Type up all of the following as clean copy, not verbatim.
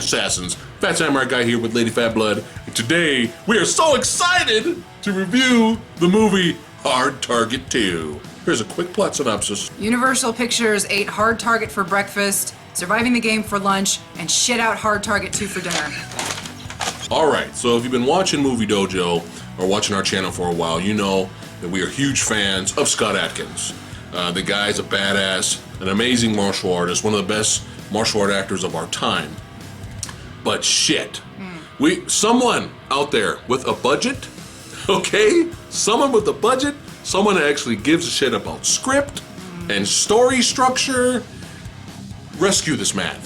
Assassins. Fat Samurai Guy here with Lady Fat Blood. And today, we are so excited to review the movie Hard Target 2. Here's a quick plot synopsis. Universal Pictures ate Hard Target for breakfast, Surviving the Game for lunch, and shit out Hard Target 2 for dinner. Alright, so if you've been watching Movie Dojo or watching our channel for a while, you know that we are huge fans of Scott Adkins. The guy's a badass, an amazing martial artist, one of the best martial art actors of our time. But shit, someone out there with a budget, okay? Someone with a budget, someone that actually gives a shit about script and story structure. Rescue this man.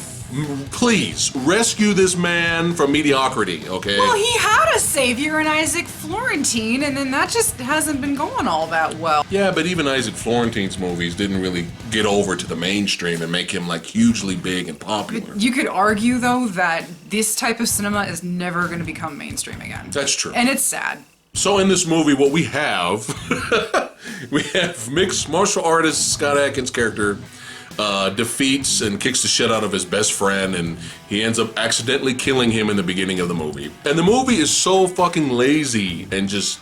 Please, rescue this man from mediocrity, okay? Well, he had a savior in Isaac Florentine, and then that just hasn't been going all that well. Yeah, but even Isaac Florentine's movies didn't really get over to the mainstream and make him like hugely big and popular. You could argue, though, that this type of cinema is never going to become mainstream again. That's true. And it's sad. So in this movie, what we have, we have mixed martial artist Scott Adkins' character defeats and kicks the shit out of his best friend, and he ends up accidentally killing him in the beginning of the movie. And the movie is so fucking lazy and just,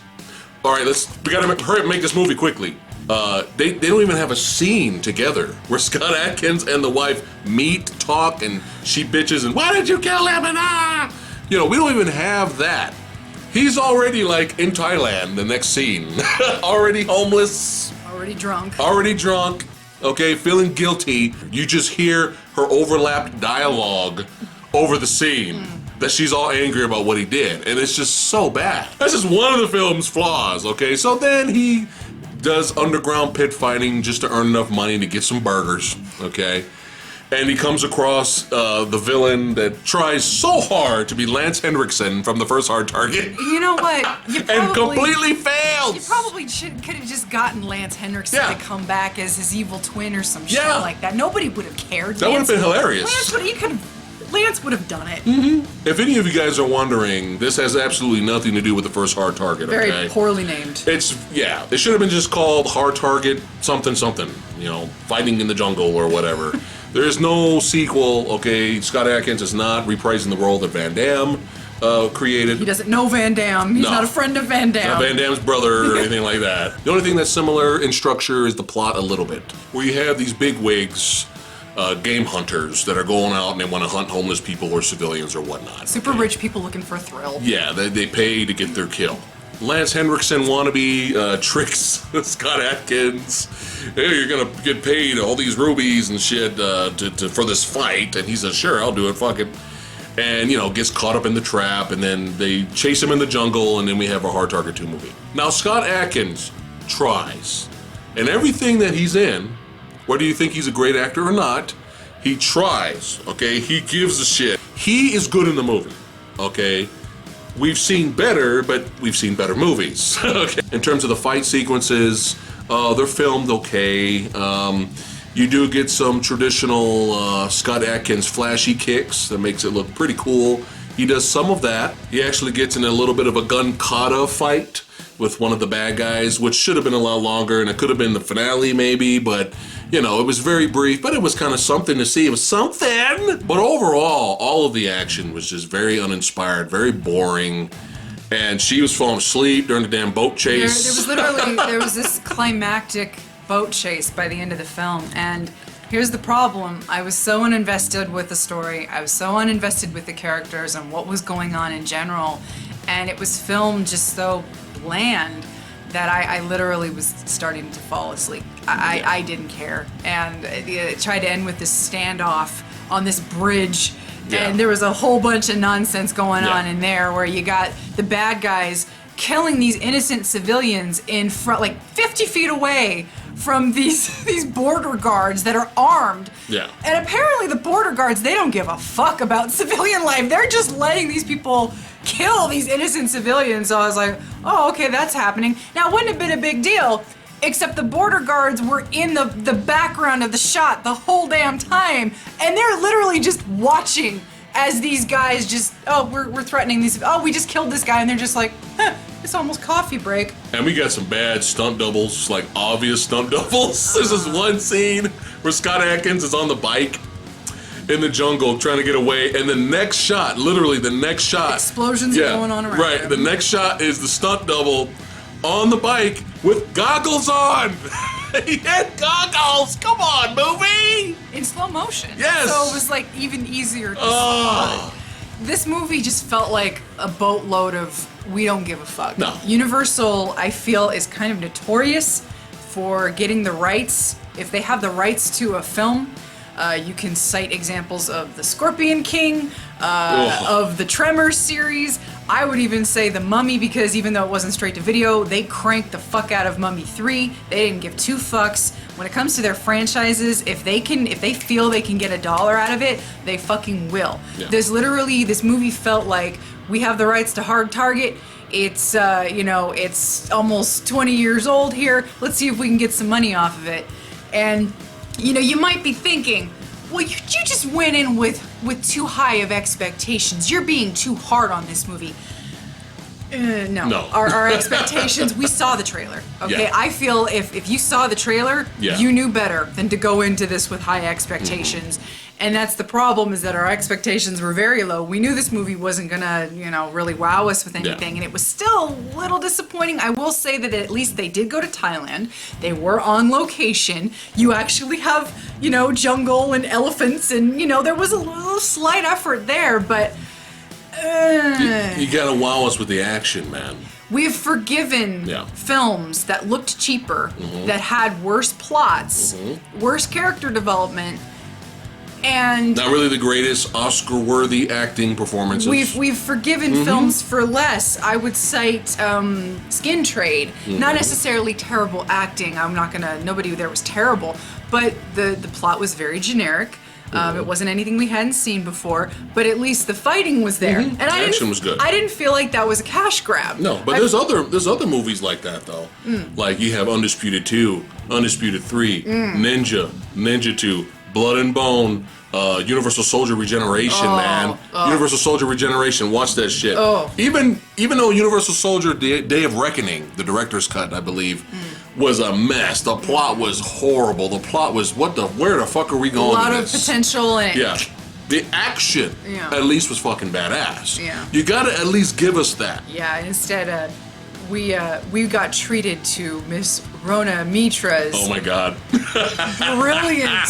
all right, we gotta hurry up and make this movie quickly. They don't even have a scene together where Scott Adkins and the wife meet, talk, and she bitches and why did you kill him and you know, we don't even have that. He's already like in Thailand, the next scene. Already homeless. Already drunk. Already drunk. Okay, feeling guilty. You just hear her overlapped dialogue over the scene that she's all angry about what he did. And it's just so bad. That's just one of the film's flaws, okay? So then he does underground pit fighting just to earn enough money to get some burgers, okay? And he comes across the villain that tries so hard to be Lance Henriksen from the first Hard Target. You know what? And completely fails. You probably could have just gotten Lance Henriksen to come back as his evil twin or some shit like that. Nobody would have cared. That would have been hilarious. Lance would have done it. If any of you guys are wondering, this has absolutely nothing to do with the first Hard Target, okay? Very poorly named. It should have been just called Hard Target something something, you know, fighting in the jungle or whatever. There is no sequel, okay? Scott Adkins is not reprising the role that Van Damme created. He doesn't know Van Damme. He's not a friend of Van Damme. Not Van Damme's brother or anything like that. The only thing that's similar in structure is the plot a little bit. Where you have these big wigs, game hunters that are going out and they want to hunt homeless people or civilians or whatnot. Super rich people looking for a thrill. Yeah, they pay to get their kill. Lance Henriksen wannabe tricks Scott Adkins. Hey, you're gonna get paid all these rubies and shit for this fight, and he says, "Sure, I'll do it. Fuck it." And you know, gets caught up in the trap, and then they chase him in the jungle, and then we have a Hard Target 2 movie. Now Scott Adkins tries, and everything that he's in, whether you think he's a great actor or not, he tries. Okay, he gives a shit. He is good in the movie. Okay. We've seen better, but we've seen better movies. Okay. In terms of the fight sequences, they're filmed okay. You do get some traditional Scott Adkins flashy kicks that makes it look pretty cool. He does some of that. He actually gets in a little bit of a gun kata fight with one of the bad guys, which should have been a lot longer, and it could have been the finale maybe, but you know, it was very brief, but it was kind of something to see. It was something! But overall, all of the action was just very uninspired, very boring, and she was falling asleep during the damn boat chase. There was this climactic boat chase by the end of the film, and here's the problem. I was so uninvested with the story, I was so uninvested with the characters and what was going on in general, and it was filmed just so bland that I literally was starting to fall asleep. I didn't care. And it tried to end with this standoff on this bridge, and there was a whole bunch of nonsense going on in there where you got the bad guys killing these innocent civilians in front, like 50 feet away from these border guards that are armed. Yeah. And apparently the border guards, they don't give a fuck about civilian life. They're just letting these people kill these innocent civilians. So I was like, oh, okay, that's happening. Now, it wouldn't have been a big deal, except the border guards were in the background of the shot the whole damn time, and they're literally just watching as these guys just, we're threatening these, we just killed this guy, and they're just like, it's almost coffee break. And we got some bad stunt doubles, like obvious stunt doubles. There's this one scene where Scott Adkins is on the bike, in the jungle trying to get away, and the next shot, literally the next shot, explosions are going on around right. him. The next shot is the stunt double on the bike with goggles on. He had goggles. Come on, movie. In slow motion. Yes. So it was like even easier to spot. This movie just felt like a boatload of we don't give a fuck. No. Universal, I feel, is kind of notorious for getting the rights. If they have the rights to a film, you can cite examples of The Scorpion King, of the Tremors series. I would even say The Mummy, because even though it wasn't straight to video, they cranked the fuck out of Mummy 3. They didn't give two fucks. When it comes to their franchises, if they feel they can get $1 out of it, they fucking will. Yeah. This movie felt like we have the rights to Hard Target. It's it's almost 20 years old here. Let's see if we can get some money off of it. And you might be thinking, well, you just went in with too high of expectations. You're being too hard on this movie. No. Our expectations, we saw the trailer, okay? Yeah. I feel if you saw the trailer, you knew better than to go into this with high expectations. And that's the problem, is that our expectations were very low. We knew this movie wasn't gonna, really wow us with anything, and it was still a little disappointing. I will say that at least they did go to Thailand. They were on location. You actually have, jungle and elephants, and, there was a little slight effort there, but... You gotta wow us with the action, man. We've forgiven films that looked cheaper, that had worse plots, worse character development, and not really the greatest Oscar-worthy acting performances. We've forgiven films for less. I would cite Skin Trade. Not necessarily terrible acting. Nobody there was terrible, but the plot was very generic. It wasn't anything we hadn't seen before, but at least the fighting was there. And action was good. I didn't feel like that was a cash grab. No, but there's other movies like that though. Like you have Undisputed 2, Undisputed 3, Ninja 2, Blood and Bone, Universal Soldier Regeneration, man. Universal Soldier Regeneration, watch that shit. Even though Universal Soldier Day of Reckoning, the director's cut, I believe, was a mess. The plot was horrible. The plot was, where the fuck are we going with this? A lot of potential and... Yeah. The action, at least, was fucking badass. Yeah. You gotta at least give us that. Yeah, instead, we got treated to Miss Rona Mitra's Oh my god. brilliant,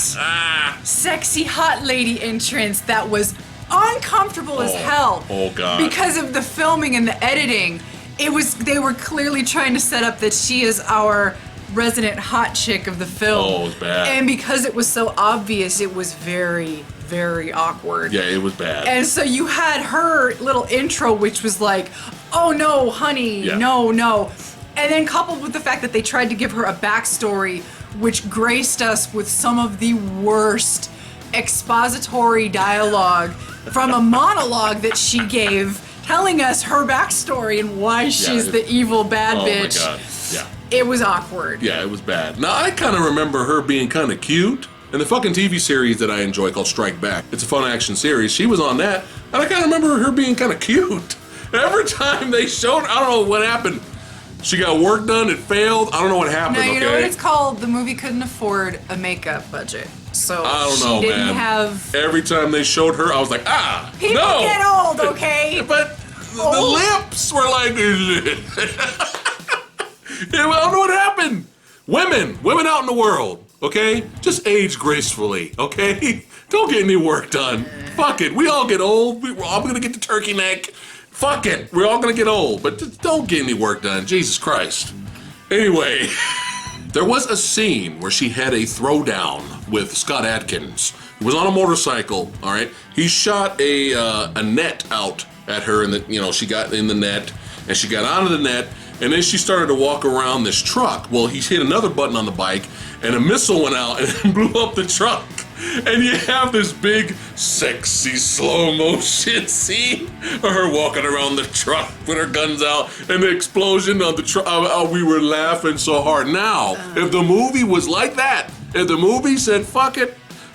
sexy hot lady entrance that was uncomfortable as hell. Oh god. Because of the filming and the editing. They were clearly trying to set up that she is our resident hot chick of the film. Oh, it was bad. And because it was so obvious, it was very, very awkward. Yeah, it was bad. And so you had her little intro, which was like, oh no, honey, no. And then coupled with the fact that they tried to give her a backstory, which graced us with some of the worst expository dialogue from a monologue that she gave, telling us her backstory and why she's the evil bad bitch. Oh my god, yeah. It was awkward. Yeah, it was bad. Now, I kind of remember her being kind of cute. In the fucking TV series that I enjoy called Strike Back, it's a fun action series, she was on that, and I kind of remember her being kind of cute. Every time they showed, I don't know what happened. She got work done, it failed, I don't know what happened, No, you know what it's called? The movie couldn't afford a makeup budget. So I don't know, she didn't man. have... Every time they showed her, I was like, People no! get old, okay? But the lips were like... I don't know what happened. Women out in the world, okay? Just age gracefully, okay? Don't get any work done. Fuck it. We all get old. We're all gonna get the turkey neck. Fuck it. We're all gonna get old, but just don't get any work done. Jesus Christ. Anyway, there was a scene where she had a throwdown with Scott Adkins. He was on a motorcycle, all right? He shot a net out at her, and she got in the net, and she got out of the net, and then she started to walk around this truck. Well, he hit another button on the bike, and a missile went out and blew up the truck. And you have this big, sexy, slow motion scene of her walking around the truck with her guns out, and the explosion on the truck. We were laughing so hard. Now, if the movie was like that, if the movie said, fuck it,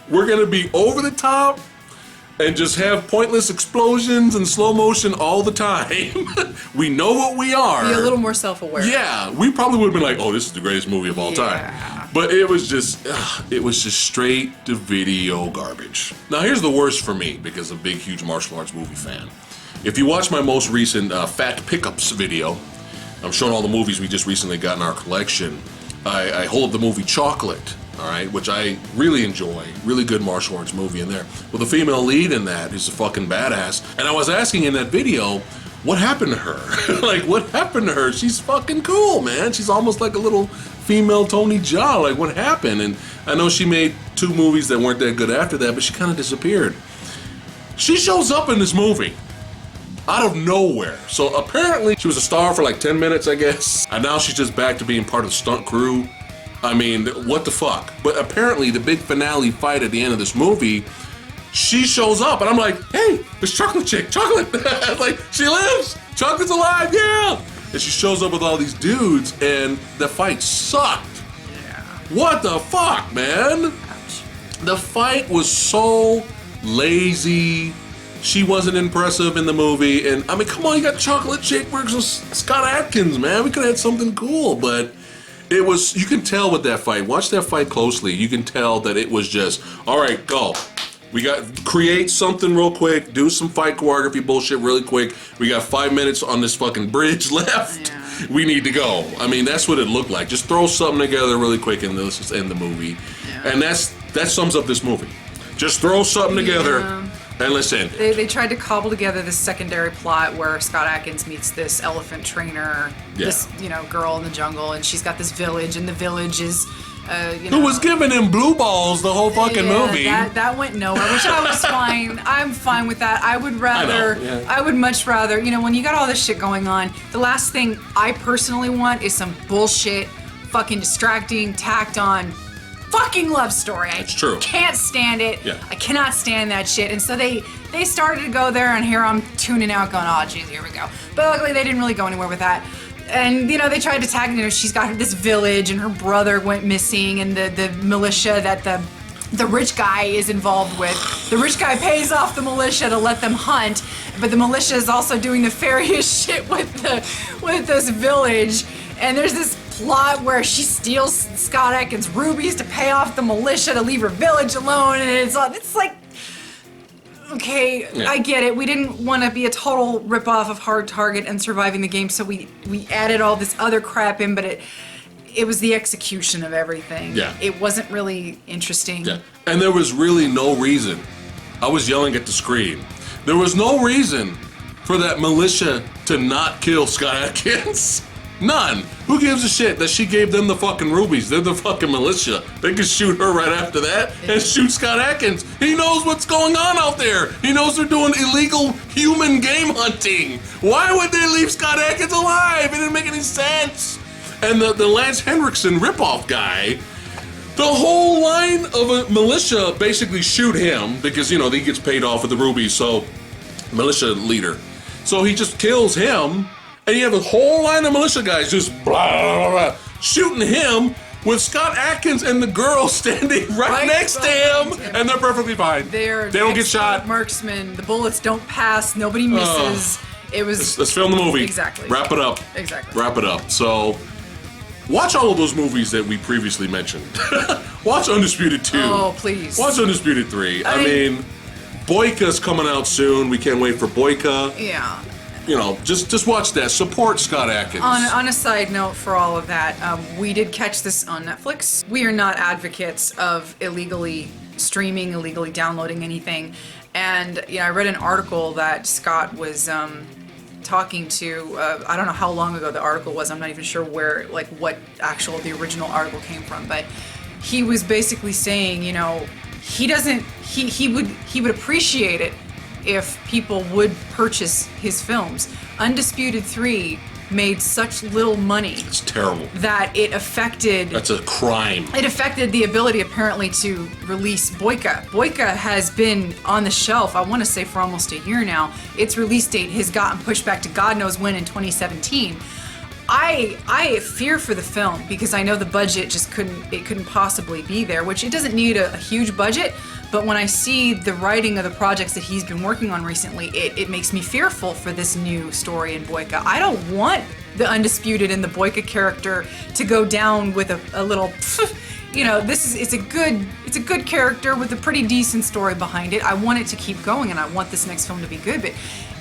we're gonna be over the top, and just have pointless explosions and slow motion all the time. We know what we are. Be a little more self-aware. Yeah, we probably would have been like, "Oh, this is the greatest movie of all time." But it was just straight to video garbage. Now here's the worst for me, because I'm a big, huge martial arts movie fan. If you watch my most recent Fat Pickups video, I'm showing all the movies we just recently got in our collection. I hold up the movie Chocolate, all right, which I really enjoy. Really good martial arts movie in there. Well, the female lead in that is a fucking badass. And I was asking in that video, what happened to her? Like, what happened to her? She's fucking cool, man. She's almost like a little female Tony Jaa. Like, what happened? And I know she made 2 movies that weren't that good after that, but she kind of disappeared. She shows up in this movie out of nowhere. So apparently she was a star for like 10 minutes, I guess. And now she's just back to being part of the stunt crew. I mean, what the fuck? But apparently the big finale fight at the end of this movie, she shows up and I'm like, hey, it's Chocolate Chick, Chocolate. Like, she lives, Chocolate's alive, yeah. And she shows up with all these dudes and the fight sucked. Yeah. What the fuck, man? Ouch. The fight was so lazy. She wasn't impressive in the movie, and I mean, come on, you got Chocolate Chick versus Scott Adkins, man. We could have had something cool, but it was, you can tell with that fight, watch that fight closely, you can tell that it was just, all right, go. We got, create something real quick, do some fight choreography bullshit really quick. We got 5 minutes on this fucking bridge left. Yeah. We need to go. I mean, that's what it looked like. Just throw something together really quick and let's just end the movie. Yeah. And that sums up this movie. Just throw something together. And listen. They tried to cobble together this secondary plot where Scott Adkins meets this elephant trainer, this girl in the jungle, and she's got this village, and the village is, who was giving him blue balls the whole fucking movie. That went nowhere, which I was fine. I'm fine with that. I would rather, I would much rather, when you got all this shit going on, the last thing I personally want is some bullshit, fucking distracting, tacked on fucking love story. It's true. Can't stand it. Yeah. I cannot stand that shit. And so they started to go there, and here I'm tuning out going, oh, geez, here we go. But luckily they didn't really go anywhere with that. And, they tried to tag, she's got this village, and her brother went missing, and the militia that the rich guy is involved with. The rich guy pays off the militia to let them hunt, but the militia is also doing nefarious shit with this village. And there's this plot where she steals Scott Adkins' rubies to pay off the militia to leave her village alone, and it's like, okay, yeah. I get it. We didn't want to be a total ripoff of Hard Target and Surviving the Game, so we added all this other crap in, but it was the execution of everything. Yeah. It wasn't really interesting. Yeah. And there was really no reason. I was yelling at the screen. There was no reason for that militia to not kill Scott Adkins. None. Who gives a shit that she gave them the fucking rubies? They're the fucking militia. They could shoot her right after that and shoot Scott Adkins. He knows what's going on out there. He knows they're doing illegal human game hunting. Why would they leave Scott Adkins alive? It didn't make any sense. And the Lance Henriksen ripoff guy, the whole line of a militia basically shoot him because, he gets paid off with the rubies, so militia leader. So he just kills him. And you have a whole line of militia guys just blah, blah, blah, shooting him with Scott Adkins and the girl standing right next to him, and they're perfectly fine. They don't get shot. Marksman. The bullets don't pass. Nobody misses. It was. Let's film the movie. Exactly. Wrap it up. Exactly. Wrap it up. So, watch all of those movies that we previously mentioned. Watch Undisputed 2. Oh, please. Watch Undisputed 3. I mean, Boyka's coming out soon. We can't wait for Boyka. Yeah. Just watch that. Support Scott Adkins. On a side note for all of that, we did catch this on Netflix. We are not advocates of illegally streaming, illegally downloading anything. And I read an article that Scott was talking to, I don't know how long ago the article was. I'm not even sure where, what the original article came from. But he was basically saying, he would appreciate it if people would purchase his films. Undisputed 3 made such little money. It's terrible. That it affected... That's a crime. It affected the ability, apparently, to release Boyka. Boyka has been on the shelf, I want to say, for almost a year now. Its release date has gotten pushed back to God knows when in 2017. I fear for the film because I know the budget just couldn't possibly be there, which it doesn't need a huge budget, but when I see the writing of the projects that he's been working on recently, it makes me fearful for this new story in Boyka. I don't want the Undisputed and the Boyka character to go down with a little, you know, it's a good character with a pretty decent story behind it. I want it to keep going and I want this next film to be good, but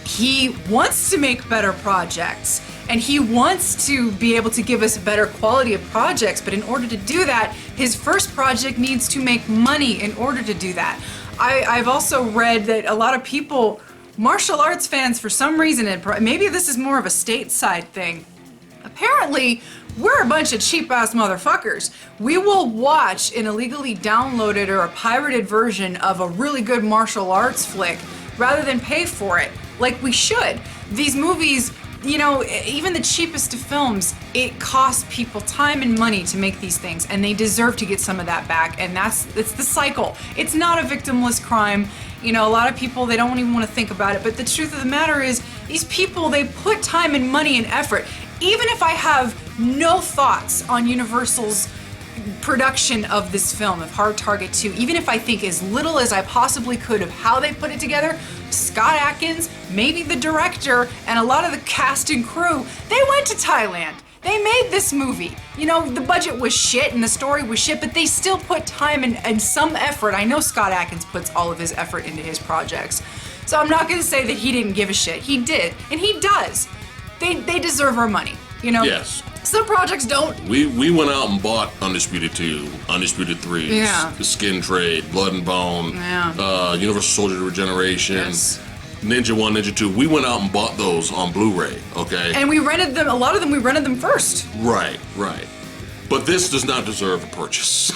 he wants to make better projects and he wants to be able to give us a better quality of projects, but in order to do that, his first project needs to make money in order to do that. I've also read that a lot of people, martial arts fans for some reason, and maybe this is more of a stateside thing, apparently we're a bunch of cheap-ass motherfuckers. We will watch an illegally downloaded or a pirated version of a really good martial arts flick rather than pay for it, like we should. These movies, you know, even the cheapest of films, it costs people time and money to make these things, and they deserve to get some of that back, and it's the cycle. It's not a victimless crime. You know, a lot of people, they don't even want to think about it, but the truth of the matter is, these people, they put time and money and effort. Even if I have no thoughts on Universal's production of this film, of Hard Target 2, even if I think as little as I possibly could of how they put it together, Scott Adkins, maybe the director, and a lot of the cast and crew, they went to Thailand. They made this movie. You know, the budget was shit and the story was shit, but they still put time and some effort. I know Scott Adkins puts all of his effort into his projects. So I'm not gonna say that he didn't give a shit. He did, and he does. They deserve our money, you know? Yes. Some projects don't. We went out and bought Undisputed 2, Undisputed 3, Yeah. The Skin Trade, Blood and Bone, Yeah. Universal Soldier Regeneration, Yes. Ninja 1, Ninja 2. We went out and bought those on Blu-ray, okay? And we rented them, a lot of them we rented them first. Right. But this does not deserve a purchase.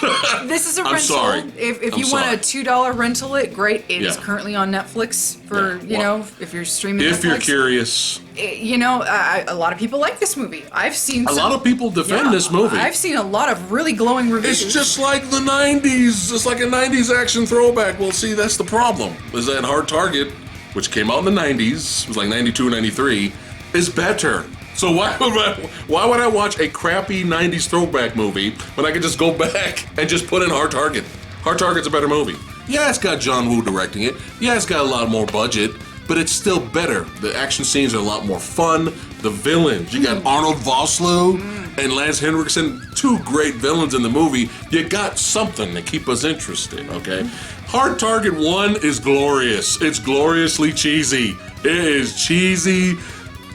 This is a I'm rental. sorry. If I'm you want sorry. a $2 rental it, great. It is Yeah. currently on Netflix for, Yeah. you Well, know, if you're streaming If Netflix. you're curious, You know, a lot of people like this movie. I've seen a lot of people defend this movie. I've seen a lot of really glowing reviews. It's just like the 90s. It's like a 90s action throwback. Well, see, that's the problem. Is that Hard Target, which came out in the 90s, it was like 92, 93, is better. So why would I watch a crappy 90s throwback movie when I could just go back and just put in Hard Target? Hard Target's a better movie. Yeah, it's got John Woo directing it. Yeah, it's got a lot more budget, but it's still better. The action scenes are a lot more fun. The villains, you got Arnold Vosloo and Lance Henriksen, two great villains in the movie. You got something to keep us interested, okay? Hard Target 1 is glorious. It's gloriously cheesy. It is cheesy,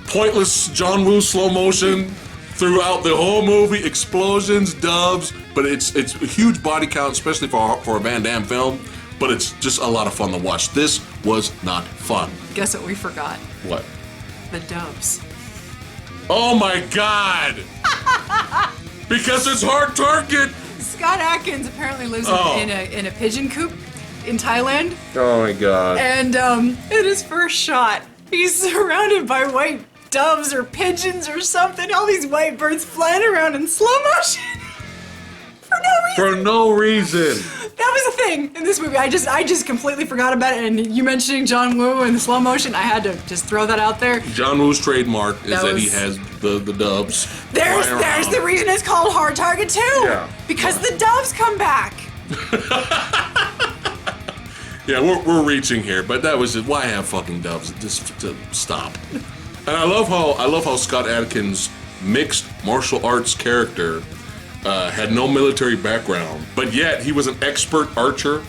pointless John Woo slow motion throughout the whole movie, explosions, doves, but it's a huge body count, especially for a Van Damme film, but it's just a lot of fun to watch. This was not fun. Guess what we forgot? What? The doves. Oh my God! Because it's Hard Target! Scott Adkins apparently lives Oh. in a pigeon coop in Thailand, Oh my God. and in his first shot, he's surrounded by white doves or pigeons or something. All these white birds flying around in slow motion for no reason. For no reason. That was a thing in this movie. I just completely forgot about it. And you mentioning John Woo and the slow motion, I had to just throw that out there. John Woo's trademark is that he was- has the doves. There's flying around. the reason it's called Hard Target 2. Yeah. Because the doves come back. Yeah, we're reaching here, but that was it. Why have fucking doves? Just to stop. And I love how Scott Adkins' mixed martial arts character had no military background, but yet he was an expert archer.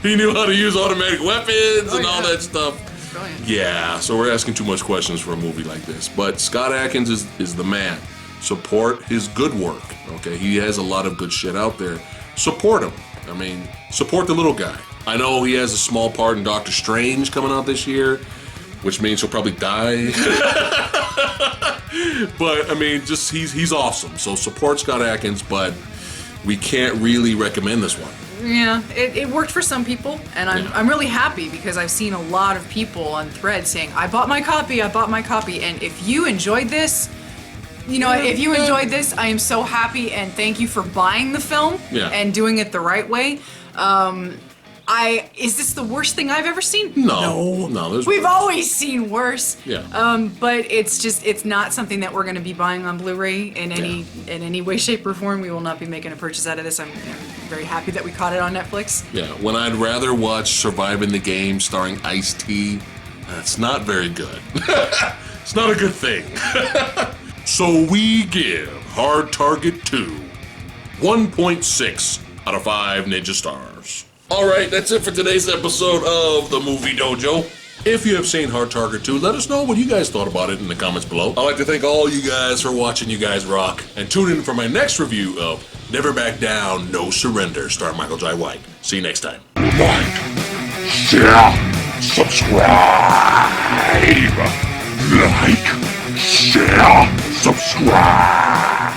He knew how to use automatic weapons and all yeah. that stuff. Brilliant. Yeah, so we're asking too much questions for a movie like this. But Scott Adkins is the man. Support his good work, okay? He has a lot of good shit out there. Support him. I mean, support the little guy. I know he has a small part in Doctor Strange coming out this year, which means he'll probably die. But, I mean, just he's awesome. So support Scott Adkins, but we can't really recommend this one. Yeah, it worked for some people, and I'm really happy because I've seen a lot of people on Thread saying, I bought my copy, and if you enjoyed this, you know, if you enjoyed this, I am so happy, and thank you for buying the film Yeah. and doing it the right way. Is this the worst thing I've ever seen? No. We've always seen worse. Yeah. But it's not something that we're going to be buying on Blu-ray in any way, shape, or form. We will not be making a purchase out of this. I'm very happy that we caught it on Netflix. Yeah. When I'd rather watch Surviving the Game starring Ice-T, that's not very good. It's not a good thing. So we give Hard Target 2 1.6 out of 5 Ninja Stars. Alright, that's it for today's episode of the Movie Dojo. If you have seen Hard Target 2, let us know what you guys thought about it in the comments below. I'd like to thank all you guys for watching. You guys rock. And tune in for my next review of Never Back Down, No Surrender, starring Michael Jai White. See you next time. Like, share, subscribe. Like, share, subscribe.